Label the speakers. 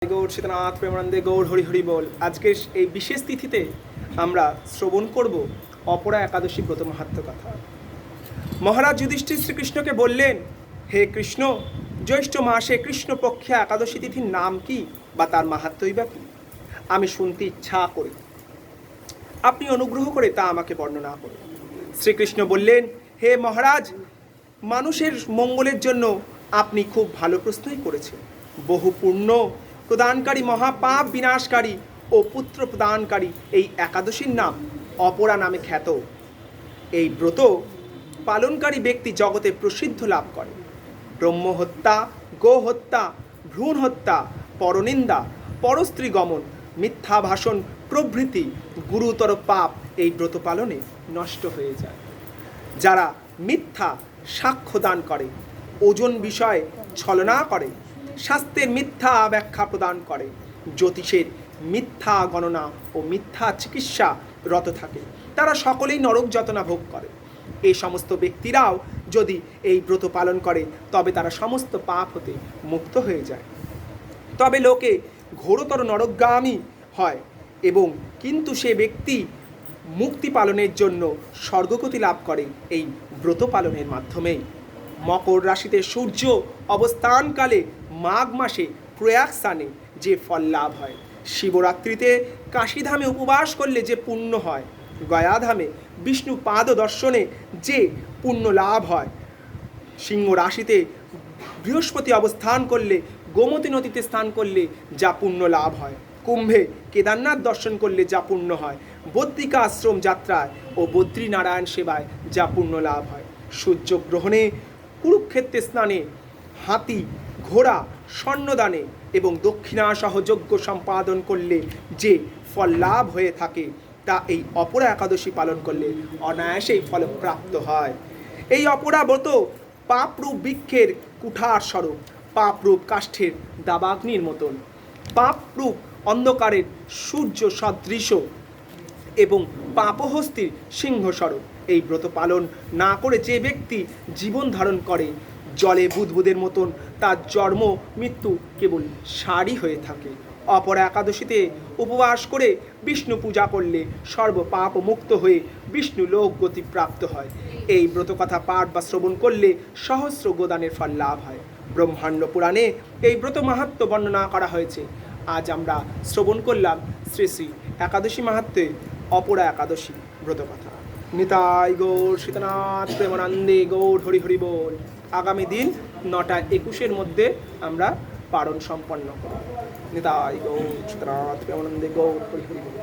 Speaker 1: গৌড় শীতনাথ প্রেমানন্দে গৌড় হরি হরি বল। আজকের এই বিশেষ তিথিতে আমরা শ্রবণ করব অপরা একাদশী ব্রত মাহাত্ম্য কথা। মহারাজ যুধিষ্ঠির শ্রীকৃষ্ণকে বললেন, হে কৃষ্ণ, জ্যৈষ্ঠ মাসে কৃষ্ণপক্ষে একাদশী তিথির নাম কি বা তার মাহাত্ম্যই বা কি? আমি শুনতে ইচ্ছা করি, আপনি অনুগ্রহ করে তা আমাকে বর্ণনা করুন। শ্রীকৃষ্ণ বললেন, হে মহারাজ, মানুষের মঙ্গলের জন্য আপনি খুব ভালো প্রশ্নই করেছেন। বহু পুণ্য প্রদানকারী, মহাপাপ বিনাশকারী ও পুত্র প্রদানকারী এই একাদশীর নাম অপরা নামে খ্যাত। এই ব্রত পালনকারী ব্যক্তি জগতে প্রসিদ্ধ লাভ করে। ব্রহ্ম হত্যা, গো হত্যা, ভ্রূণ হত্যা, পরনিন্দা, পরস্ত্রী গমন, মিথ্যা ভাষণ প্রভৃতি গুরুতর পাপ এই ব্রত পালনে নষ্ট হয়ে যায়। যারা মিথ্যা সাক্ষ্য দান করে, ওজন বিষয়ে ছলনা করে, শাস্ত্রের মিথ্যা ব্যাখ্যা প্রদান করে, জ্যোতিষের মিথ্যা গণনা ও মিথ্যা চিকিৎসা রত থাকে, তারা সকলেই নরক যাতনা ভোগ করে। এই সমস্ত ব্যক্তিরাও যদি এই ব্রত পালন করে তবে তারা সমস্ত পাপ হতে মুক্ত হয়ে যায়। তবে লোকে ঘোরতর নরকগামী হয়, এবং কিন্তু সে ব্যক্তি মুক্তি পালনের জন্য স্বর্গগতি লাভ করে এই ব্রত পালনের মাধ্যমেই। মকর রাশিতে সূর্য অবস্থানকালে মাঘ মাসে প্রয়াগ স্থানে যে ফল লাভ হয়, শিবরাত্রিতে কাশীধামে উপবাস করলে যে পুণ্য হয়, গয়াধামে বিষ্ণু পাদ দর্শনে যে পুণ্য লাভ হয়, সিংহ রাশিতে বৃহস্পতি অবস্থান করলে, গোমতী নদীতে স্নান করলে যা পুণ্য লাভ হয়, কুম্ভে কেদারনাথ দর্শন করলে যা পুণ্য হয়, বদ্রিকা আশ্রম যাত্রায় ও বদ্রীনারায়ণ সেবায় যা পুণ্য লাভ হয়, সূর্যগ্রহণে, কুরুক্ষেত্রে স্নানে, হাতি ঘোড়া স্বর্ণদানে এবং দক্ষিণাসহ যজ্ঞ সম্পাদন করলে যে ফল লাভ হয়ে থাকে, তা এই অপরা একাদশী পালন করলে অনায়াসেই ফলপ্রাপ্ত হয়। এই অপরা ব্রত পাপরূপ বৃক্ষের কুঠার স্বরূপ, পাপরূপ কাষ্ঠের দাবাগ্নির মতন, পাপরূপ অন্ধকারের সূর্য সদৃশ এবং পাপহস্তির সিংহস্বরূপ। এই ব্রত পালন না করে যে ব্যক্তি জীবন ধারণ করে জলে বুদবুদের মতন, তার জন্ম মৃত্যু কেবল সারি হয়ে থাকে। অপরা একাদশীতে উপবাস করে বিষ্ণু পূজা করলে সর্বপাপ মুক্ত হয়ে বিষ্ণু লোক গতি প্রাপ্ত হয়। এই ব্রতকথা পাঠ বা শ্রবণ করলে সহস্র গোদানের ফল লাভ হয়। ব্রহ্মাণ্ড পুরাণে এই ব্রত মাহাত্ম্য বর্ণনা করা হয়েছে। আজ আমরা শ্রবণ করলাম শ্রী শ্রী একাদশী মাহাত্ম্যে অপরা একাদশী ব্রতকথা। নিতাই গৌড় শীতনাথ প্রেমানন্দে গৌড় হরি হরি বল। আগামী দিন 9:21 মধ্যে আমরা পারণ সম্পন্ন করব। নিতাই গৌড় শীতনাথ প্রেমানন্দে গৌড় হরি হরি বল।